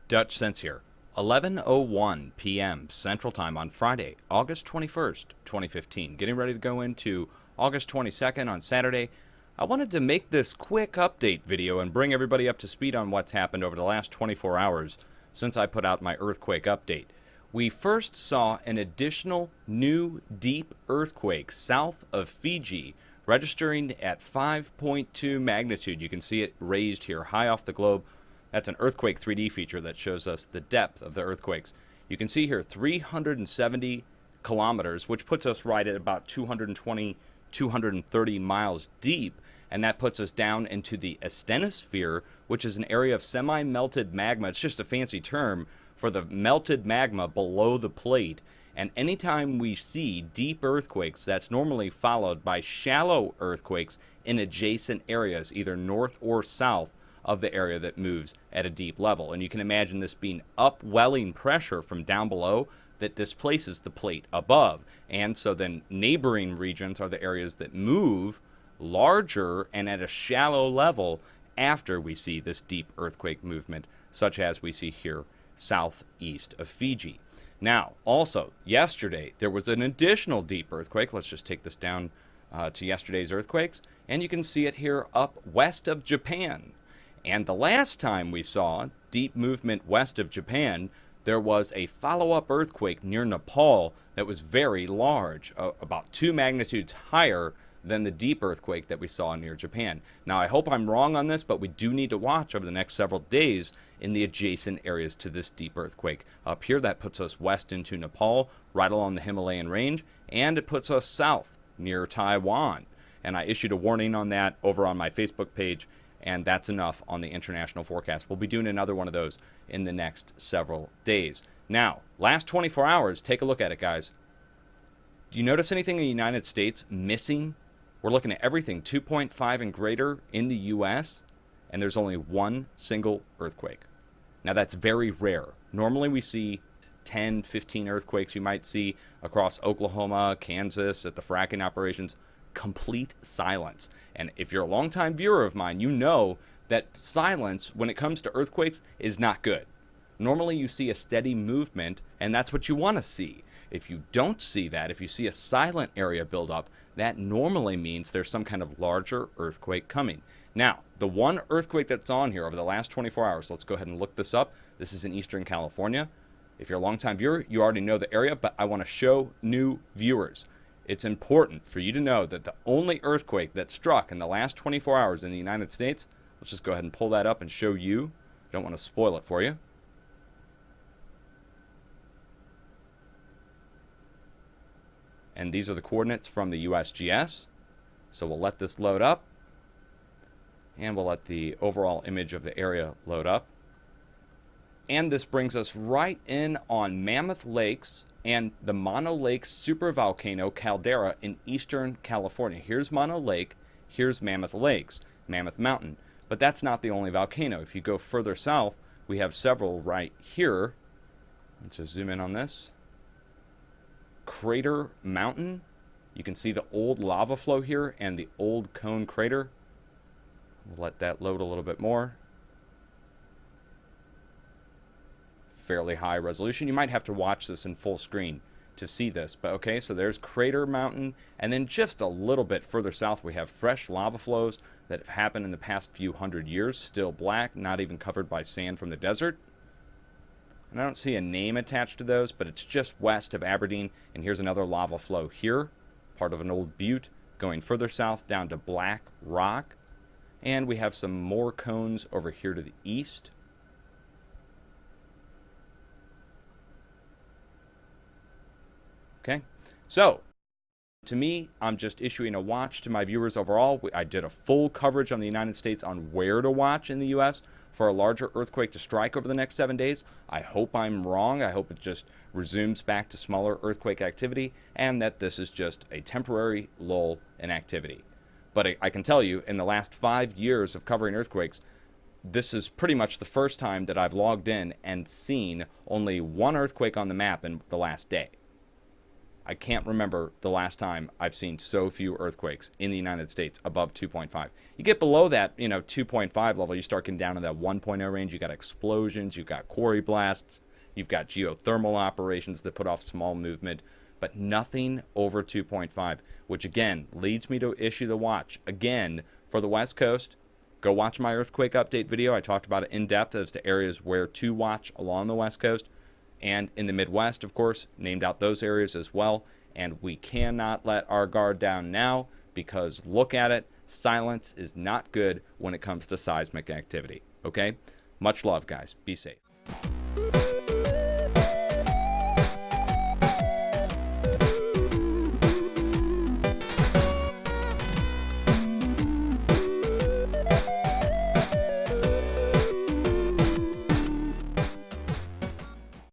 Dutch Sense here. 11:01 p.m. Central Time on Friday, August 21st, 2015. Getting ready to go into August 22nd on Saturday. I wanted to make this quick update video and bring everybody up to speed on what's happened over the last 24 hours since I put out my earthquake update. We first saw an additional new deep earthquake south of Fiji, registering at 5.2 magnitude. You can see it raised here high off the globe. That's an earthquake 3D feature that shows us the depth of the earthquakes. You can see here 370 kilometers, which puts us right at about 220, 230 miles deep, and that puts us down into the asthenosphere, which is an area of semi-melted magma. It's just a fancy term for the melted magma below the plate. And anytime we see deep earthquakes, that's normally followed by shallow earthquakes in adjacent areas, either north or south of the area that moves at a deep level. And you can imagine this being upwelling pressure from down below that displaces the plate above. And so then neighboring regions are the areas that move larger and at a shallow level after we see this deep earthquake movement, such as we see here southeast of Fiji. Now, also, yesterday, there was an additional deep earthquake. Let's just take this down to yesterday's earthquakes. And you can see it here up west of Japan. And the last time we saw deep movement west of Japan, there was a follow-up earthquake near Nepal that was very large, about 2 magnitudes higher than the deep earthquake that we saw near Japan. Now, I hope I'm wrong on this, but we do need to watch over the next several days in the adjacent areas to this deep earthquake. Up here, that puts us west into Nepal, right along the Himalayan range, and it puts us south near Taiwan. And I issued a warning on that over on my Facebook page, and that's enough on the international forecast. We'll be doing another one of those in the next several days. Now, last 24 hours, take a look at it, guys. Do you notice anything in the United States missing? We're looking at everything 2.5 and greater in the U.S., and there's only one single earthquake. Now, that's very rare. Normally, we see 10, 15 earthquakes you might see across Oklahoma, Kansas, at the fracking operations. Complete silence. And if you're a longtime viewer of mine, you know that silence when it comes to earthquakes is not good. Normally you see a steady movement, and that's what you want to see. If you don't see that, if you see a silent area build up, that normally means there's some kind of larger earthquake coming. Now, the one earthquake that's on here over the last 24 hours, let's go ahead and look this up. This is in Eastern California. If you're a longtime viewer, you already know the area, but I want to show new viewers. It's important for you to know that the only earthquake that struck in the last 24 hours in the United States, let's just go ahead and pull that up and show you. I don't want to spoil it for you. And these are the coordinates from the USGS. So we'll let this load up. And we'll let the overall image of the area load up. And this brings us right in on Mammoth Lakes and the Mono Lake supervolcano caldera in eastern California. Here's Mono Lake, here's Mammoth Lakes, Mammoth Mountain. But that's not the only volcano. If you go further south, we have several right here. Let's just zoom in on this. Crater Mountain. You can see the old lava flow here and the old cone crater. We'll let that load a little bit more. Fairly high resolution. You might have to watch this in full screen to see this, but okay, so there's Crater Mountain, and then just a little bit further south we have fresh lava flows that have happened in the past few hundred years, still black, not even covered by sand from the desert. And I don't see a name attached to those, but it's just west of Aberdeen, and here's another lava flow here, part of an old butte, going further south down to black rock, and we have some more cones over here to the east. Okay, so to me, I'm just issuing a watch to my viewers overall. I did a full coverage on the United States on where to watch in the U.S. for a larger earthquake to strike over the next 7 days. I hope I'm wrong. I hope it just resumes back to smaller earthquake activity and that this is just a temporary lull in activity. But I can tell you, in the last 5 years of covering earthquakes, this is pretty much the first time that I've logged in and seen only one earthquake on the map in the last day. I can't remember the last time I've seen so few earthquakes in the United States above 2.5. You get below that, 2.5 level, you start getting down to that 1.0 range. You got explosions, you've got quarry blasts, you've got geothermal operations that put off small movement, but nothing over 2.5, which again leads me to issue the watch. Again, for the West Coast, go watch my earthquake update video. I talked about it in depth as to areas where to watch along the West Coast. And in the Midwest, of course, named out those areas as well. And we cannot let our guard down now, because look at it, silence is not good when it comes to seismic activity. Okay? Much love, guys. Be safe.